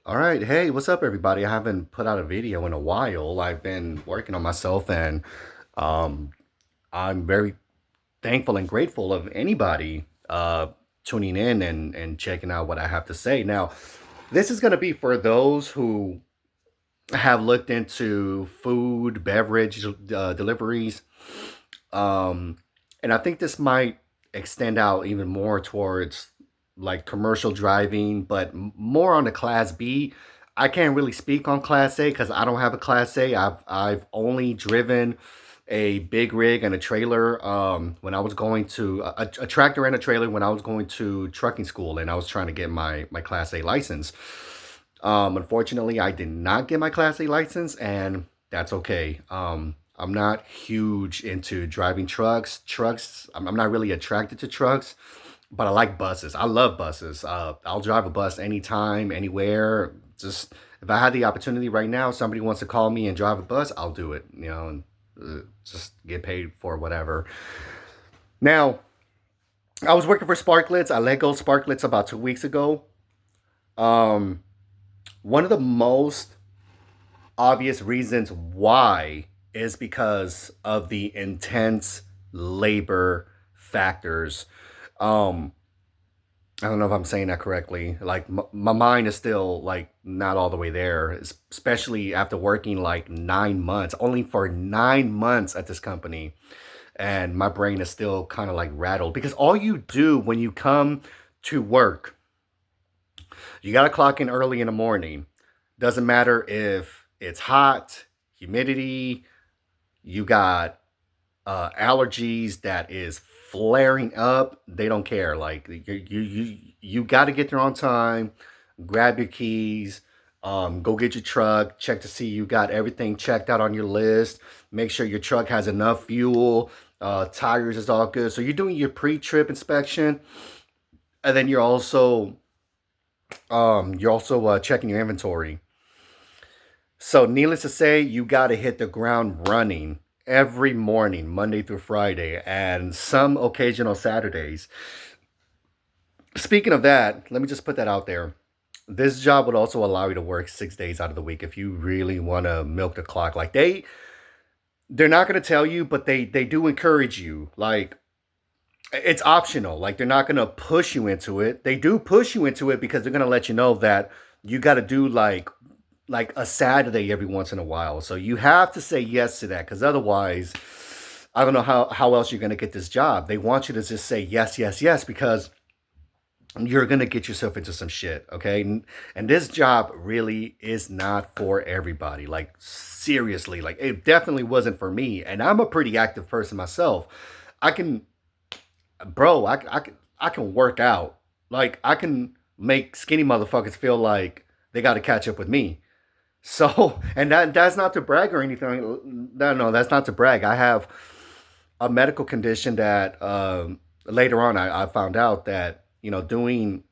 All right, hey, what's up, everybody? I haven't put out a video in a while. I've been working on myself, and um, I'm very thankful and grateful of anybody tuning in and checking out what I have to say. Now, this is going to be for those who have looked into food, beverage deliveries, um, and I think this might extend out even more towards like commercial driving, but more on the Class B. I can't really speak on Class A because I don't have a Class A. I've only driven a big rig and a trailer when I was going to a tractor and a trailer when I was going to trucking school and I was trying to get my Class A license. Unfortunately, I did not get my Class A license, and that's okay. I'm not huge into driving trucks. I'm not really attracted to trucks, but I like buses. I love buses. I'll drive a bus anytime, anywhere. Just if I had the opportunity right now, somebody wants to call me and drive a bus, I'll do it. And just get paid for whatever. Now, I was working for Sparkletts. I let go Sparkletts about 2 weeks ago. Um, One of the most obvious reasons why is because of the intense labor factors. Um, I don't know if I'm saying that correctly. Like my mind is still like not all the way there, especially after working like 9 months, only for 9 months at this company, and my brain is still kind of like rattled because all you do when you come to work, you got to clock in early in the morning. Doesn't matter if it's hot, humidity, you got allergies that is flaring up. They don't care. Like you got to get there on time. Grab your keys. Go get your truck. Check to see you got everything checked out on your list. Make sure your truck has enough fuel. Tires is all good. So you're doing your pre-trip inspection, and then you're also checking your inventory. So, needless to say, you got to hit the ground running every morning, Monday through Friday, and some occasional Saturdays. Speaking of that, let me just put that out there. This job would also allow you to work 6 days out of the week if you really want to milk the clock. Like they're not going to tell you, but they do encourage you. Like it's optional. Like they're not going to push you into it. They do push you into it because they're going to let you know that you got to do like a Saturday every once in a while. So you have to say yes to that because otherwise, I don't know how else you're going to get this job. They want you to just say yes, yes, yes because you're going to get yourself into some shit. Okay. And this job really is not for everybody. Like, seriously, like, it definitely wasn't for me. And I'm a pretty active person myself. I can, bro, I can work out. Like, I can make skinny motherfuckers feel like they got to catch up with me. So, and that's not to brag or anything. No, no, that's not to brag. I have a medical condition that later on I found out that doing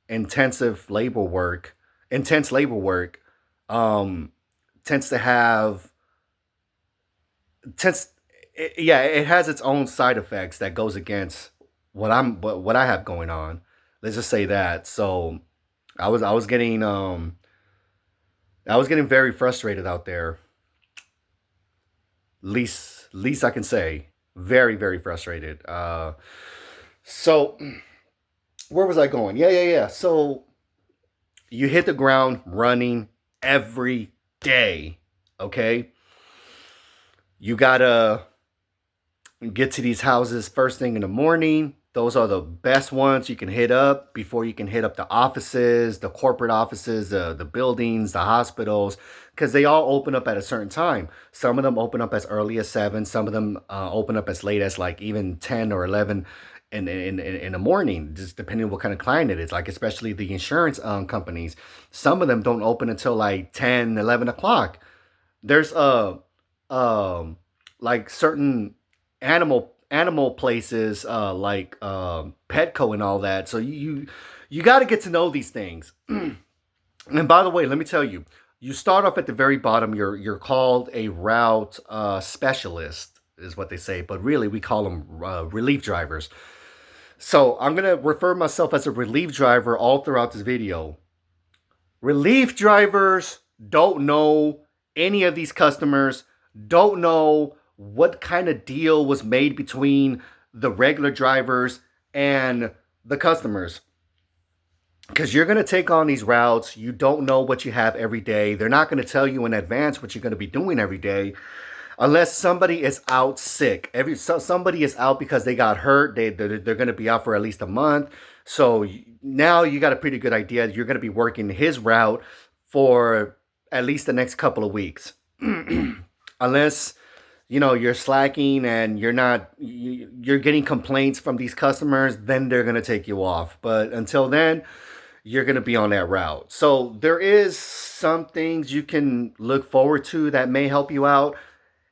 intensive labor work, intense labor work, um, tends to have tends. Yeah, it has its own side effects that goes against what I have going on. Let's just say that. So I was getting I was getting very frustrated out there. Least I can say. Very very frustrated. So where was I going? Yeah, yeah, yeah. So you hit the ground running every day. Okay, you gotta get to these houses first thing in the morning. Those are the best ones you can hit up before you can hit up the offices, the corporate offices, the buildings, the hospitals, because they all open up at a certain time. Some of them open up as early as 7. Some of them open up as late as like even 10 or 11 in the morning, just depending on what kind of client it is. Like, especially the insurance companies. Some of them don't open until like 10, 11 o'clock. There's like certain animal places like Petco and all that. So you got to get to know these things. And by the way, let me tell you, you start off at the very bottom. You're called a route specialist, is what they say, but really we call them relief drivers. So I'm gonna refer myself as a relief driver all throughout this video. Relief drivers don't know any of these customers, don't know what kind of deal was made between the regular drivers and the customers. Because you're going to take on these routes, you don't know what you have every day. They're not going to tell you in advance what you're going to be doing every day unless somebody is out sick. Somebody is out because they got hurt. They're going to be out for at least a month. So now you got a pretty good idea. You're going to be working his route for at least the next couple of weeks, unless you're slacking and you're getting complaints from these customers. Then they're going to take you off. But until then, you're going to be on that route. So there is some things you can look forward to that may help you out.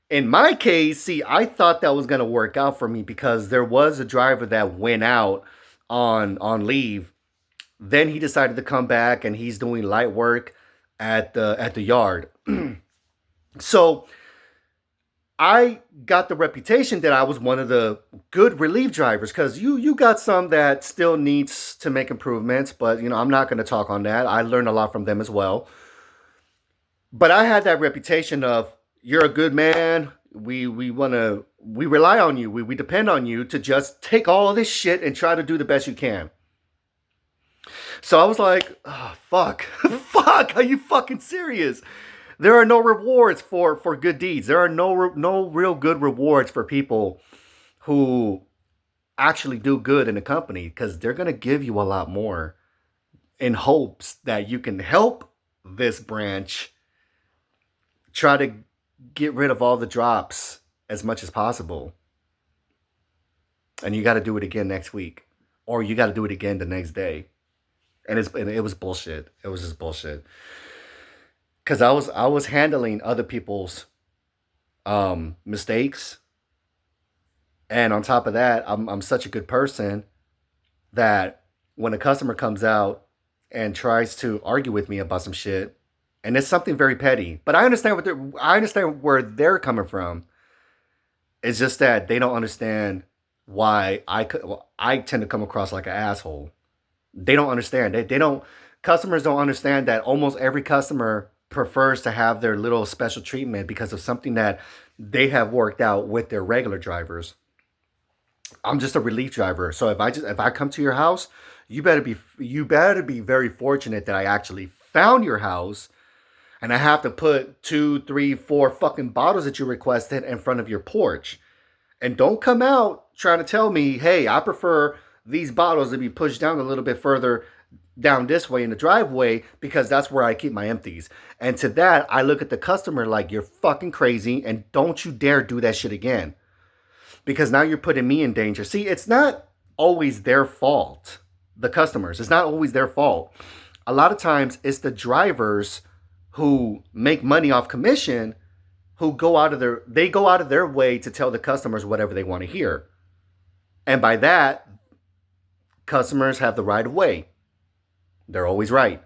In my case, see, I thought that was going to work out for me because there was a driver that went out on leave. Then he decided to come back and he's doing light work at the yard. So I got the reputation that I was one of the good relief drivers, because you got some that still needs to make improvements, but I'm not going to talk on that. I learned a lot from them as well. But I had that reputation of, you're a good man. We rely on you. We depend on you to just take all of this shit and try to do the best you can. So I was like, oh, fuck. Fuck, are you fucking serious? There are no rewards for good deeds. There are no real good rewards for people who actually do good in a company, because they're going to give you a lot more in hopes that you can help this branch try to get rid of all the drops as much as possible. And you got to do it again next week, or you got to do it again the next day. And it was bullshit. It was just bullshit. Because I was handling other people's mistakes, and on top of that, I'm such a good person that when a customer comes out and tries to argue with me about some shit, and it's something very petty, but I understand where they're coming from. It's just that they don't understand why I tend to come across like an asshole. They don't understand. They don't. Customers don't understand that almost every customer prefers to have their little special treatment because of something that they have worked out with their regular drivers. I'm just a relief driver, so if I come to your house, you better be very fortunate that I actually found your house, and I have to put two, three, four fucking bottles that you requested in front of your porch. And don't come out trying to tell me, hey, I prefer these bottles to be pushed down a little bit further down this way in the driveway, because that's where I keep my empties. And to that, I look at the customer like, you're fucking crazy, and don't you dare do that shit again. Because now you're putting me in danger. See, it's not always their fault. The customers, it's not always their fault. A lot of times it's the drivers who make money off commission, who go out of their way to tell the customers whatever they want to hear. And by that, customers have the right of way. They're always right.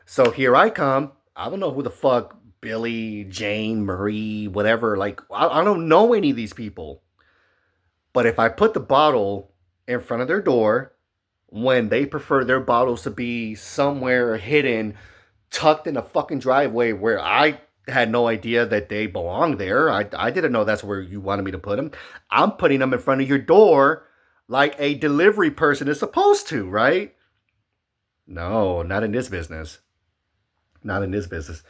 So here I come. I don't know who the fuck Billy, Jane, Marie, whatever. Like, I don't know any of these people. But if I put the bottle in front of their door, when they prefer their bottles to be somewhere hidden, tucked in a fucking driveway where I had no idea that they belonged there. I didn't know that's where you wanted me to put them. I'm putting them in front of your door like a delivery person is supposed to, right? No, not in this business. Not in this business.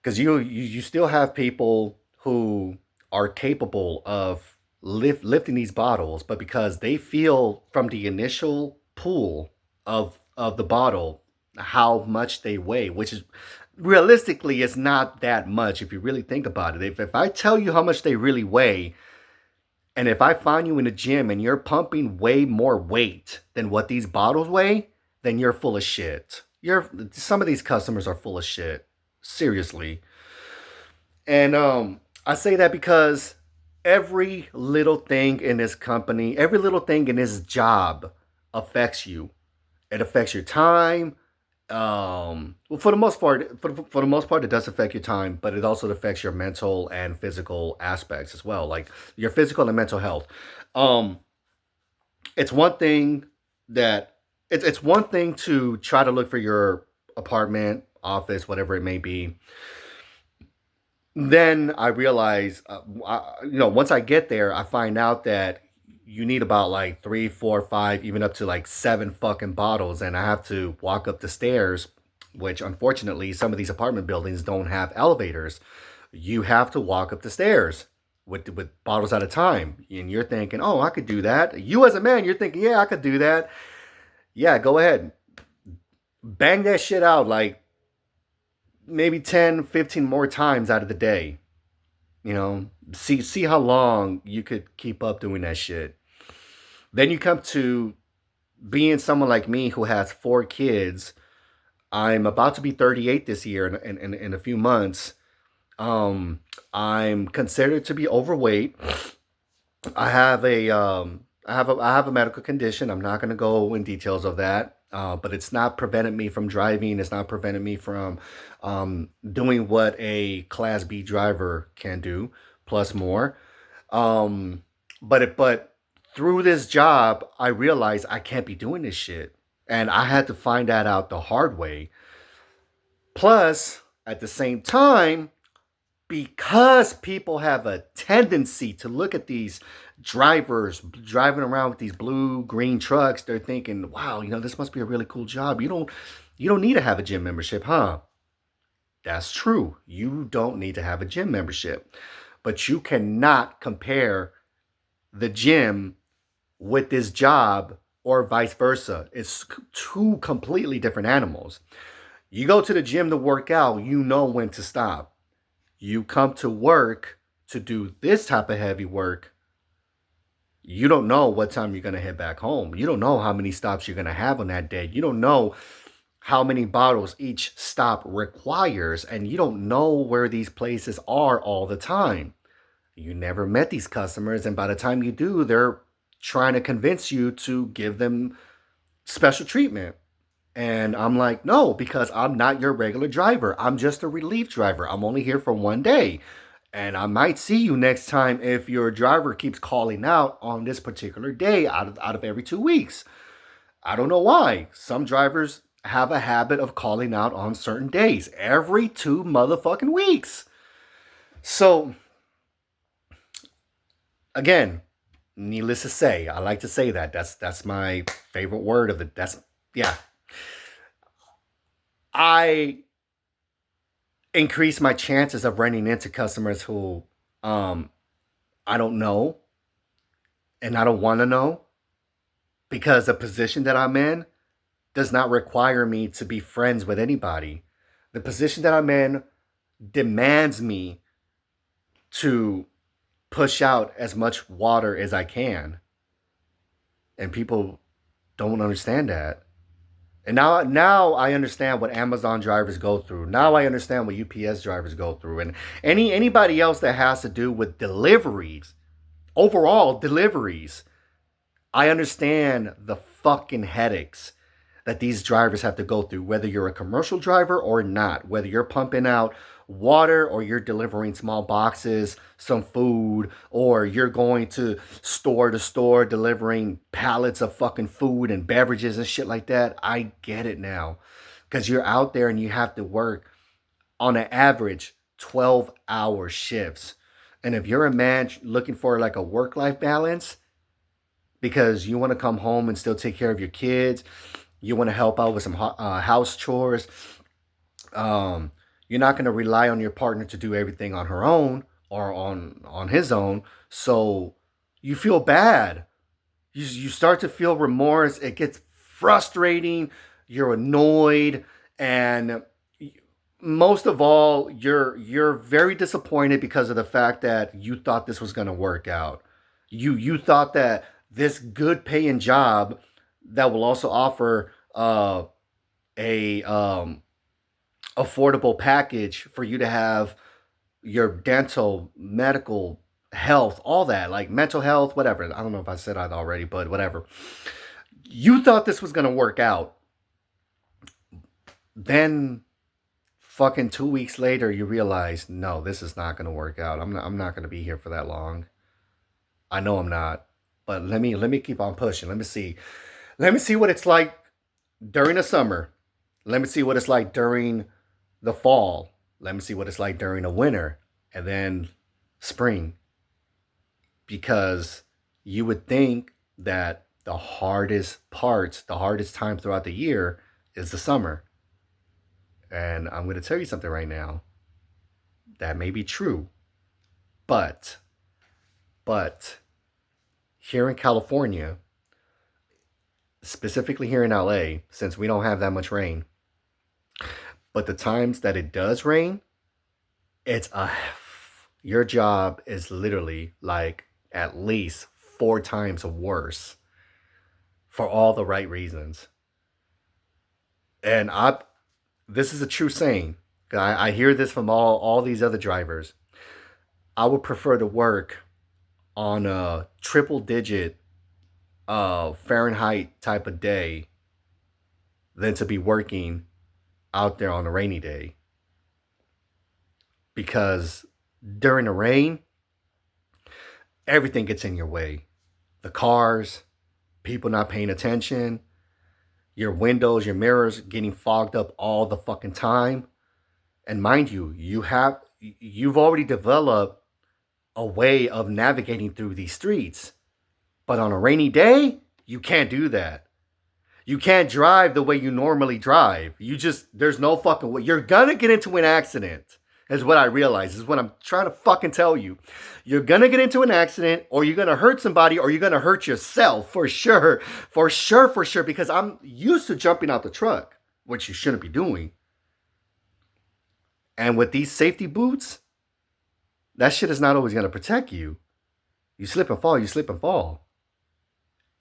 Because you still have people who are capable of lifting these bottles, but because they feel from the initial pull of the bottle how much they weigh, which is realistically is not that much if you really think about it. If I tell you how much they really weigh, and if I find you in the gym and you're pumping way more weight than what these bottles weigh, then you're full of shit. Some of these customers are full of shit. Seriously. And I say that because every little thing in this company, every little thing in this job affects you. It affects your time. Well, for the most part, for the most part, it does affect your time, but it also affects your mental and physical aspects as well, like your physical and mental health. Um, it's one thing that it's one thing to try to look for your apartment, office, whatever it may be. Then I realize, once I get there, I find out that you need about like three, four, five, even up to like seven fucking bottles, and I have to walk up the stairs, which unfortunately some of these apartment buildings don't have elevators. You have to walk up the stairs with bottles at a time, and you're thinking, oh, I could do that. You as a man, you're thinking, yeah, I could do that. Yeah, go ahead, bang that shit out like maybe 10, 15 more times out of the day. See how long you could keep up doing that shit. Then you come to being someone like me who has four kids. I'm about to be 38 this year in a few months. I'm considered to be overweight. I have a medical condition. I'm not going to go in details of that. But it's not prevented me from driving. It's not prevented me from doing what a Class B driver can do, plus more. Um, but through this job, I realized I can't be doing this shit, and I had to find that out the hard way. Plus, at the same time, because people have a tendency to look at these drivers driving around with these blue green trucks, they're thinking, wow, this must be a really cool job. You don't need to have a gym membership, huh? That's true. You don't need to have a gym membership, but you cannot compare the gym with this job or vice versa. It's two completely different animals. You go to the gym to work out, you know when to stop. You come to work to do this type of heavy work, you don't know what time you're going to head back home. You don't know how many stops you're going to have on that day. You don't know how many bottles each stop requires, and you don't know where these places are all the time. You never met these customers, and by the time you do, they're trying to convince you to give them special treatment. And I'm like, no, because I'm not your regular driver. I'm just a relief driver. I'm only here for one day. And I might see you next time if your driver keeps calling out on this particular day out of every 2 weeks. I don't know why. Some drivers have a habit of calling out on certain days every 2 motherfucking weeks. So, again, needless to say, I like to say that. That's my favorite word of it. Yeah. I increase my chances of running into customers who um, I don't know and I don't want to know, because the position that I'm in does not require me to be friends with anybody. The position that I'm in demands me to push out as much water as I can. And people don't understand that. And now I understand what Amazon drivers go through. Now I understand what UPS drivers go through, and anybody else that has to do with deliveries, overall deliveries. I understand the fucking headaches that these drivers have to go through, whether you're a commercial driver or not, whether you're pumping out water or you're delivering small boxes, some food, or you're going to store delivering pallets of fucking food and beverages and shit like that. I get it now. Because you're out there and you have to work on an average 12-hour shifts. And if you're a man looking for like a work-life balance, because you want to come home and still take care of your kids, you want to help out with some house chores, you're not going to rely on your partner to do everything on her own or on his own. So you feel bad. You start to feel remorse. It gets frustrating. You're annoyed, and most of all, you're very disappointed because of the fact that you thought this was going to work out. You thought that this good paying job that will also offer a affordable package for you to have your dental, medical, health, all that, like mental health, whatever. I don't know if I said that already, but whatever. You thought this was going to work out. Then fucking 2 weeks later, you realize, no, this is not going to work out. I'm not going to be here for that long. I know I'm not. But let me keep on pushing. Let me see what it's like during the summer. Let me see what it's like during the fall. Let me see what it's like during the winter, and then spring. Because you would think that the hardest parts, the hardest time throughout the year is the summer. And I'm going to tell you something right now. That may be true, but but here in California, specifically here in LA, since we don't have that much rain, but the times that it does rain, it's a your job is literally like at least 4 times worse for all the right reasons. And this is a true saying. I hear this from all these other drivers. I would prefer to work on a triple digit Fahrenheit type of day than to be working out there on a rainy day. Because during the rain, everything gets in your way. The cars, people not paying attention, your windows, your mirrors getting fogged up all the fucking time. And mind you, you've already developed a way of navigating through these streets. But on a rainy day, you can't do that. You can't drive the way you normally drive. There's no fucking way. You're gonna get into an accident, is what I realize, is what I'm trying to fucking tell you. You're gonna get into an accident, or you're gonna hurt somebody, or you're gonna hurt yourself, for sure. For sure, for sure, because I'm used to jumping out the truck, which you shouldn't be doing. And with these safety boots, that shit is not always gonna protect you. You slip and fall, you slip and fall.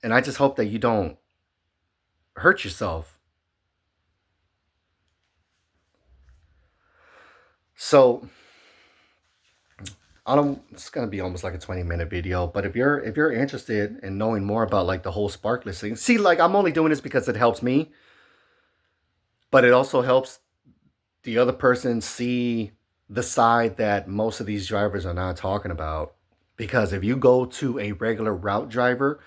And I just hope that you don't hurt yourself. So it's gonna be almost like a 20-minute video, but if you're interested in knowing more about like the whole Sparkletts thing, see, like, I'm only doing this because it helps me, but it also helps the other person see the side that most of these drivers are not talking about. Because if you go to a regular route driver,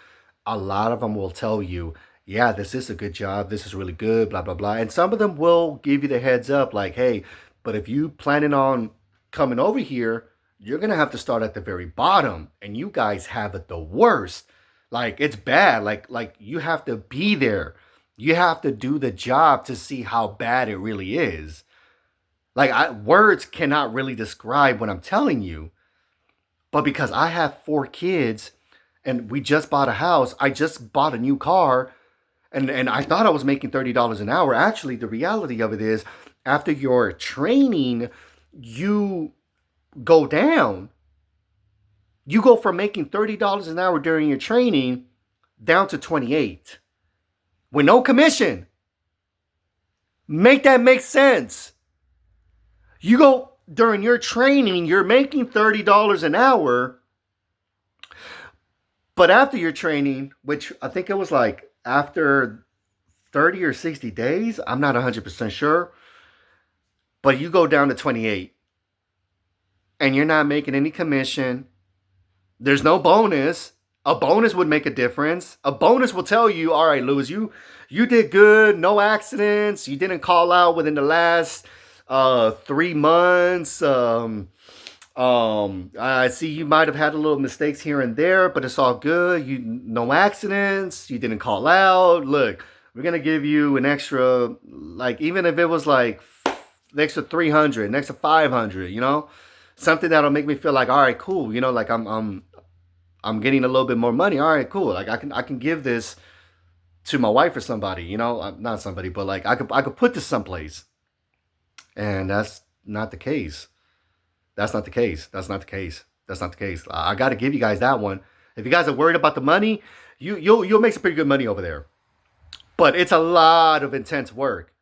a lot of them will tell you, yeah, this is a good job, this is really good, blah, blah, blah. And some of them will give you the heads up, like, hey, but if you planning on coming over here, you're going to have to start at the very bottom. And you guys have it the worst. Like, it's bad. Like you have to be there. You have to do the job to see how bad it really is. Like, words cannot really describe what I'm telling you. But because I have 4 kids and we just bought a house, I just bought a new car, and I thought I was making $30 an hour. Actually, the reality of it is, after your training, you go down. You go from making $30 an hour during your training down to 28 with no commission. Make that make sense. You go during your training, you're making $30 an hour, but after your training, which I think it was like after 30 or 60 days, I'm not 100% sure, but you go down to 28 and you're not making any commission. There's no bonus. A bonus would make a difference. A bonus will tell you, all right, Lewis, you did good, no accidents, you didn't call out within the last 3 months. I see you might have had a little mistakes here and there, but it's all good. No accidents. You didn't call out. Look, we're gonna give you an extra, like, even if it was like an extra 300, an extra 500, something that'll make me feel like, all right, cool. Like I'm getting a little bit more money. All right, cool. Like I can give this to my wife or somebody. Not somebody, but like I could put this someplace. And that's not the case. That's not the case. That's not the case. That's not the case. I got to give you guys that one. If you guys are worried about the money, you'll make some pretty good money over there. But it's a lot of intense work.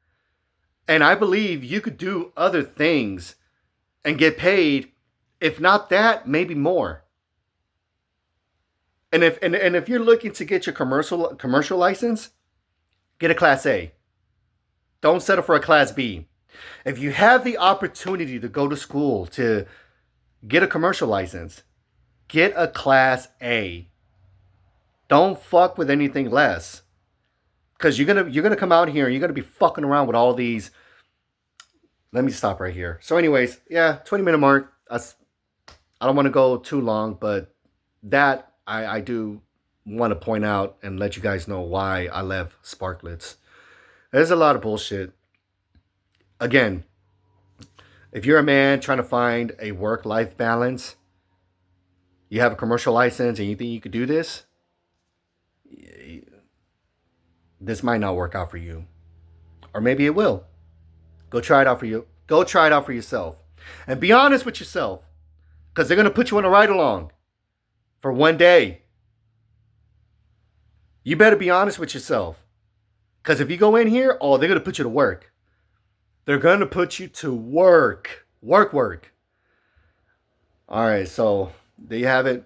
And I believe you could do other things and get paid, if not that, maybe more. And if you're looking to get your commercial license, get a Class A. Don't settle for a Class B. If you have the opportunity to go to school to get a commercial license, get a Class A. Don't fuck with anything less. Because you're gonna come out here and you're gonna be fucking around with all these. Let me stop right here. So, anyways, yeah, 20-minute mark. I don't want to go too long, but that I do want to point out and let you guys know why I left Sparkletts. There's a lot of bullshit. Again, if you're a man trying to find a work-life balance, you have a commercial license and you think you could do this, this might not work out for you. Or maybe it will. Go try it out for you. Go try it out for yourself. And be honest with yourself. Because they're going to put you on a ride along for one day. You better be honest with yourself. Because if you go in here, oh, they're going to put you to work. They're going to put you to work. Work. All right, so there you have it.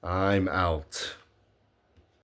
I'm out.